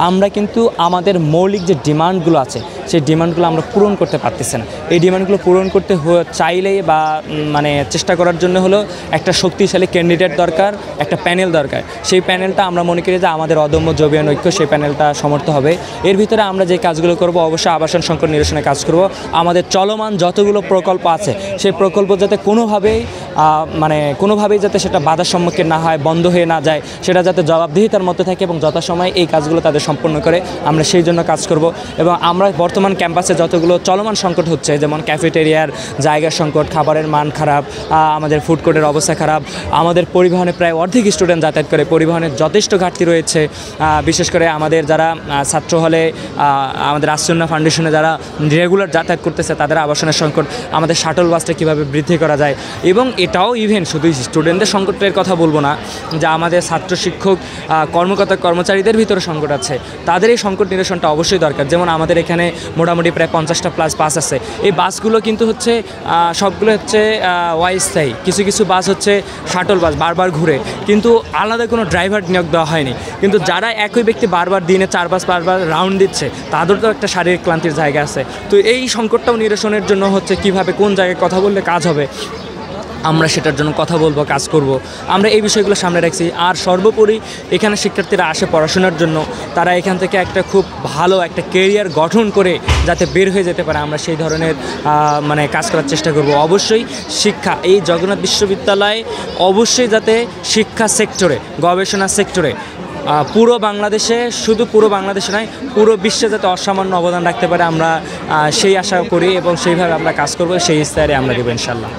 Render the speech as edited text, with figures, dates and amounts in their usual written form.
আমরা কিন্তু আমাদের মৌলিক যে ডিমান্ডগুলো আছে সেই ডিমান্ডগুলো আমরা পূরণ করতে পারতেছি না। এই ডিমান্ডগুলো পূরণ করতে চাইলেই বা মানে চেষ্টা করার জন্য হলো একটা শক্তিশালী ক্যান্ডিডেট দরকার, একটা প্যানেল দরকার। সেই প্যানেলটা আমরা মনে করি যে আমাদের অদম্য জবিয়ান ঐক্য সেই প্যানেলটা সমর্থ হবে। এর ভিতরে আমরা যে কাজগুলো করব অবশ্যই আবাসন সংকট নিরসনে কাজ করব। আমাদের চলমান যতগুলো প্রকল্প আছে সেই প্রকল্প যাতে কোনোভাবেই যাতে সেটা বাধার সম্মুখীন না হয়, বন্ধ হয়ে না যায়, সেটা যাতে জবাবদিহিতার মধ্যে থাকে এবং যথাসময়ে এই কাজগুলো তাদের সম্পন্ন করে, আমরা সেই জন্য কাজ করব। এবং আমরা বর্তমান ক্যাম্পাসে যতগুলো চলমান সংকট হচ্ছে, যেমন ক্যাফেটেরিয়ার জায়গার সংকট, খাবারের মান খারাপ, আমাদের ফুড কোর্টের অবস্থা খারাপ, আমাদের পরিবহনে প্রায় অর্ধেক স্টুডেন্ট যাতায়াত করে, পরিবহনের যথেষ্ট ঘাটতি রয়েছে। বিশেষ করে আমাদের যারা ছাত্র হলে আমাদের আসন্না ফাউন্ডেশনে যারা রেগুলার যাতায়াত করতেছে তাদের আবাসনের সংকট, আমাদের শাটল বাসটা কীভাবে বৃদ্ধি করা যায়। এবং এটাও ইভেন শুধু স্টুডেন্টদের সংকটের কথা বলবো না, যে আমাদের ছাত্র শিক্ষক কর্মকর্তা কর্মচারীদের ভিতরে সংকট আছে, তাদের এই সংকট নিরসনটা অবশ্যই দরকার। যেমন আমাদের এখানে মোটামুটি প্রায় 50টা প্লাস বাস আছে। এই বাসগুলো কিন্তু হচ্ছে সবগুলো হচ্ছে অস্থায়ী, কিছু কিছু বাস হচ্ছে শাটল বাস, বারবার ঘুরে, কিন্তু আলাদা কোনো ড্রাইভার নিয়োগ দেওয়া হয়নি। কিন্তু যারা একই ব্যক্তি বারবার দিনে 4-5 রাউন্ড দিচ্ছে, তাদের তো একটা শারীরিক ক্লান্তির জায়গা আছে। তো এই সংকটটাও নিরসনের জন্য হচ্ছে কিভাবে কোন জায়গায় কথা বললে কাজ হবে, আমরা সেটার জন্য কথা বলবো, কাজ করব। আমরা এই বিষয়গুলো সামনে রাখছি। আর সর্বোপরি এখানে শিক্ষার্থীরা আসে পড়াশোনার জন্য, তারা এখান থেকে একটা খুব ভালো একটা কেরিয়ার গঠন করে যাতে বের হয়ে যেতে পারে, আমরা সেই ধরনের কাজ করার চেষ্টা করব। অবশ্যই শিক্ষা, এই জগন্নাথ বিশ্ববিদ্যালয় অবশ্যই যাতে শিক্ষা সেক্টরে, গবেষণা সেক্টরে পুরো বাংলাদেশে, শুধু পুরো বাংলাদেশে নয়, পুরো বিশ্বে যাতে অসামান্য অবদান রাখতে পারে, আমরা সেই আশা করি এবং সেইভাবে আমরা কাজ করব। সেই ইস্তাহারে আমরা দেবো ইনশাল্লাহ।